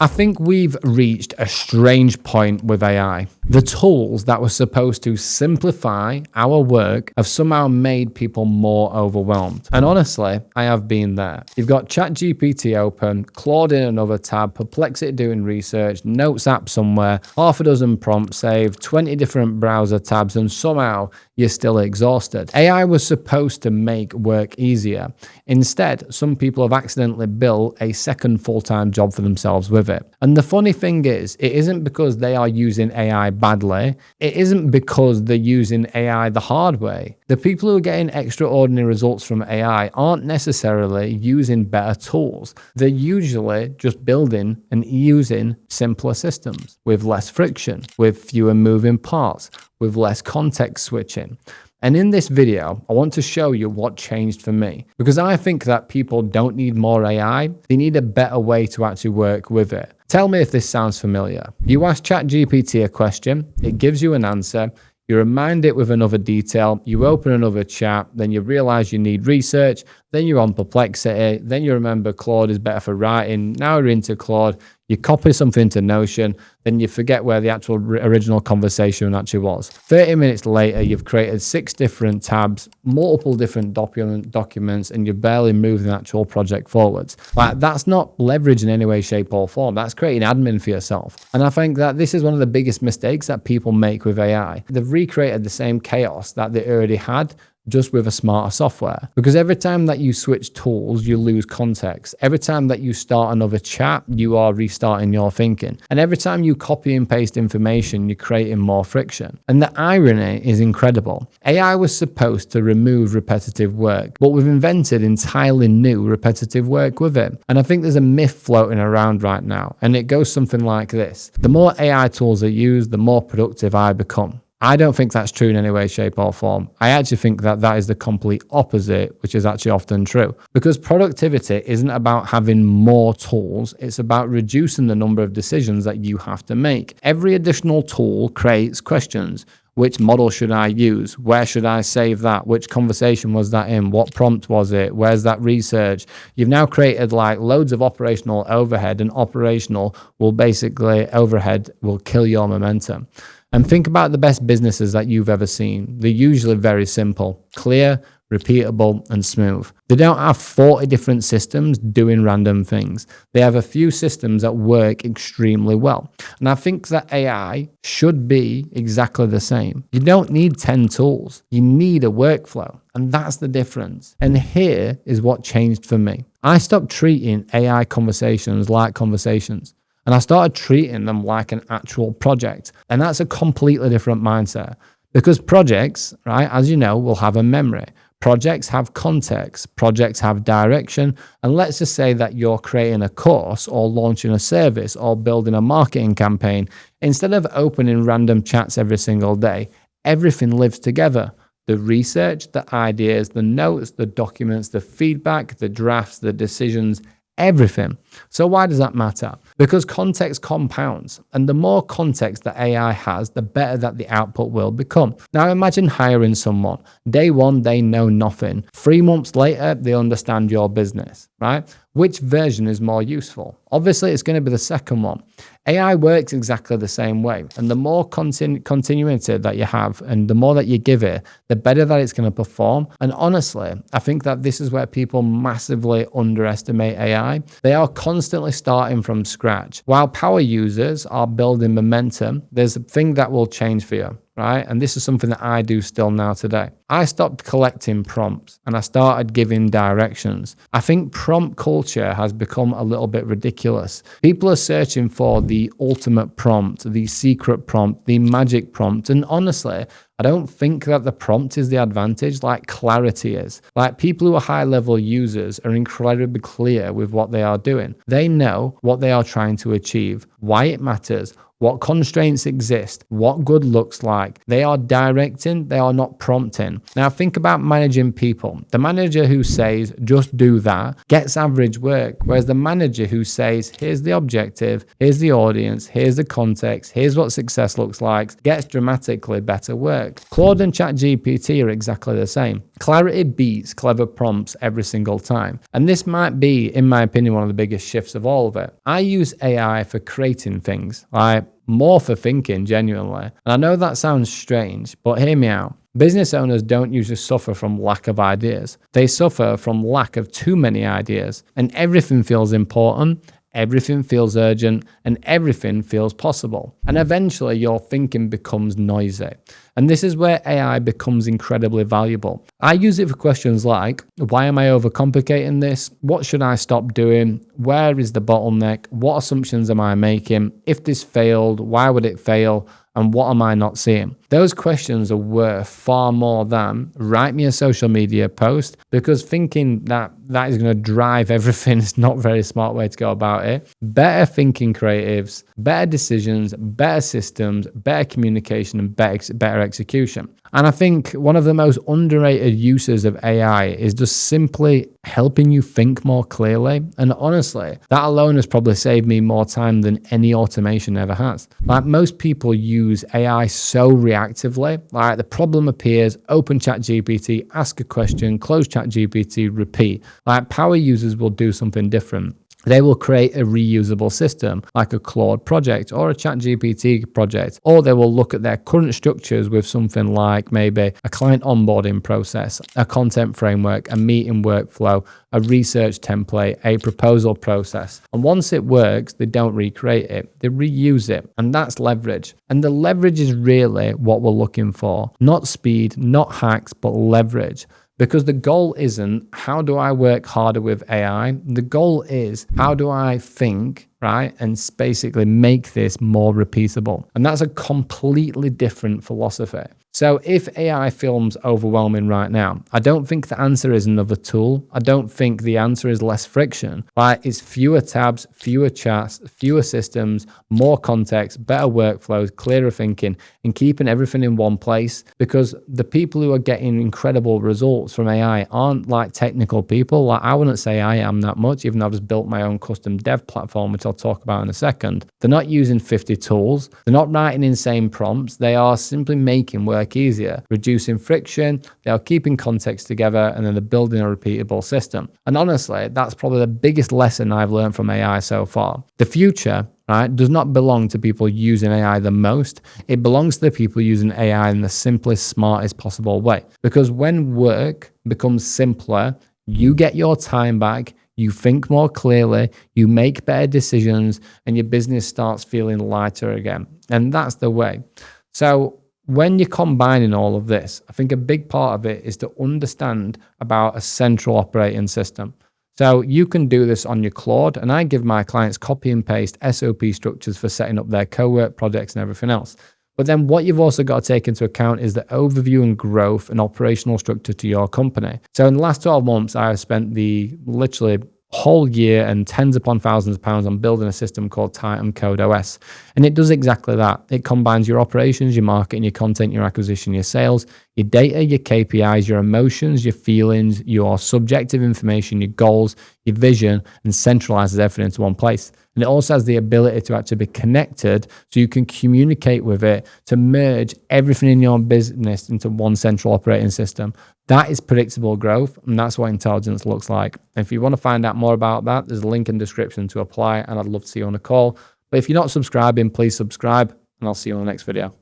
I think we've reached a strange point with AI. The tools that were supposed to simplify our work have somehow made people more overwhelmed. And honestly, I have been there. You've got ChatGPT open, Claude in another tab, Perplexity doing research, Notes app somewhere, half a dozen prompts saved, 20 different browser tabs, and somehow you're still exhausted. AI was supposed to make work easier. Instead, some people have accidentally built a second full-time job for themselves with it. And the funny thing is, it isn't because they are using AI badly. It isn't because they're using AI the hard way. The people who are getting extraordinary results from AI aren't necessarily using better tools. They're usually just building and using simpler systems with less friction, with fewer moving parts, with less context switching. And in this video, I want to show you what changed for me, because I think that people don't need more AI, they need a better way to actually work with it. Tell me if this sounds familiar. You ask ChatGPT a question, it gives you an answer, you remind it with another detail, you open another chat, then you realize you need research, then you're on Perplexity, then you remember Claude is better for writing, now you're into Claude, you copy something to Notion, then you forget where the actual original conversation actually was. 30 minutes later, you've created 6 different tabs, multiple different documents, and you're barely moving the actual project forwards. Like, that's not leverage in any way, shape, or form. That's creating admin for yourself. And I think that this is one of the biggest mistakes that people make with AI. They've recreated the same chaos that they already had, just with a smarter software. Because every time that you switch tools, you lose context. Every time that you start another chat, you are restarting your thinking. And every time you copy and paste information, you're creating more friction. And the irony is incredible. AI was supposed to remove repetitive work, but we've invented entirely new repetitive work with it. And I think there's a myth floating around right now, and it goes something like this. The more AI tools I use, the more productive I become. I don't think that's true in any way, shape, or form. I actually think that that is the complete opposite, which is actually often true. Because productivity isn't about having more tools, it's about reducing the number of decisions that you have to make. Every additional tool creates questions. Which model should I use? Where should I save that? Which conversation was that in? What prompt was it? Where's that research? You've now created like loads of operational overhead, and operational will basically, overhead will kill your momentum. And think about the best businesses that you've ever seen. They're usually very simple, clear, repeatable, and smooth. They don't have 40 different systems doing random things. They have a few systems that work extremely well. And I think that AI should be exactly the same. You don't need 10 tools. You need a workflow. And that's the difference. And here is what changed for me. I stopped treating AI conversations like conversations. And I started treating them like an actual project. And that's a completely different mindset. Because projects, right, as you know, will have a memory. Projects have context. Projects have direction. And let's just say that you're creating a course or launching a service or building a marketing campaign. Instead of opening random chats every single day, everything lives together. The research, the ideas, the notes, the documents, the feedback, the drafts, the decisions, everything. So why does that matter? Because context compounds, and the more context that AI has, the better that the output will become. Now imagine hiring someone. Day one, they know nothing. 3 months later, they understand your business, right? Which version is more useful? Obviously, it's going to be the second one. AI works exactly the same way. And the more continuity that you have and the more that you give it, the better that it's going to perform. And honestly, I think that this is where people massively underestimate AI. They are constantly starting from scratch. While power users are building momentum, there's a thing that will change for you. Right? And this is something that I do still now today. I stopped collecting prompts and I started giving directions. I think prompt culture has become a little bit ridiculous. People are searching for the ultimate prompt, the secret prompt, the magic prompt. And honestly, I don't think that the prompt is the advantage like clarity is. Like people who are high level users are incredibly clear with what they are doing. They know what they are trying to achieve, why it matters, what constraints exist, what good looks like. They are directing, they are not prompting. Now think about managing people. The manager who says, just do that, gets average work. Whereas the manager who says, here's the objective, here's the audience, here's the context, here's what success looks like, gets dramatically better work. work. Claude and ChatGPT are exactly the same. Clarity beats clever prompts every single time. And this might be, in my opinion, one of the biggest shifts of all of it. I use AI for creating things, like more for thinking, genuinely. And I know that sounds strange, but hear me out. Business owners don't usually suffer from lack of ideas. They suffer from lack of too many ideas. And everything feels important, everything feels urgent, and everything feels possible. And eventually your thinking becomes noisy. And this is where AI becomes incredibly valuable. I use it for questions like, why am I overcomplicating this? What should I stop doing? Where is the bottleneck? What assumptions am I making? If this failed, why would it fail? And what am I not seeing? Those questions are worth far more than write me a social media post, because thinking that is going to drive everything is not a very smart way to go about it. Better thinking creatives, better decisions, better systems, better communication, and better execution. And I think one of the most underrated uses of AI is just simply helping you think more clearly. And honestly, that alone has probably saved me more time than any automation ever has. Like, most people use AI so reactively. Like, the problem appears, open ChatGPT, ask a question, close ChatGPT, repeat. Like, power users will do something different. They will create a reusable system like a Claude project or a ChatGPT project, or they will look at their current structures with something like maybe a client onboarding process, a content framework, a meeting workflow, a research template, a proposal process. And once it works, they don't recreate it, they reuse it. And that's leverage. And the leverage is really what we're looking for. Not speed, not hacks, but leverage. Because the goal isn't how do I work harder with AI? The goal is how do I think, right? And basically make this more repeatable. And that's a completely different philosophy. So if AI feels overwhelming right now, I don't think the answer is another tool. I don't think the answer is less friction. Like, it's fewer tabs, fewer chats, fewer systems, more context, better workflows, clearer thinking, and keeping everything in one place. Because the people who are getting incredible results from AI aren't like technical people. Like, I wouldn't say I am that much, even though I've just built my own custom dev platform, which I'll talk about in a second. They're not using 50 tools. They're not writing insane prompts. They are simply making work easier, reducing friction, they are keeping context together, and then they're building a repeatable system. And honestly, that's probably the biggest lesson I've learned from AI so far. The future, right, does not belong to people using AI the most. It belongs to the people using AI in the simplest, smartest possible way. Because when work becomes simpler, you get your time back, you think more clearly, you make better decisions, and your business starts feeling lighter again. And that's the way. So when you're combining all of this, I think a big part of it is to understand about a central operating system. So you can do this on your Claude, and I give my clients copy and paste SOP structures for setting up their co-work projects and everything else. But then what you've also got to take into account is the overview and growth and operational structure to your company. So in the last 12 months, I have spent the literally whole year and tens upon thousands of pounds on building a system called Titan Code OS. And it does exactly that. It combines your operations, your marketing, your content, your acquisition, your sales, your data, your KPIs, your emotions, your feelings, your subjective information, your goals, your vision, and centralizes everything into one place. And it also has the ability to actually be connected so you can communicate with it to merge everything in your business into one central operating system. That is predictable growth, and that's what intelligence looks like. And if you want to find out more about that, there's a link in the description to apply, and I'd love to see you on a call. But if you're not subscribing, please subscribe, and I'll see you on the next video.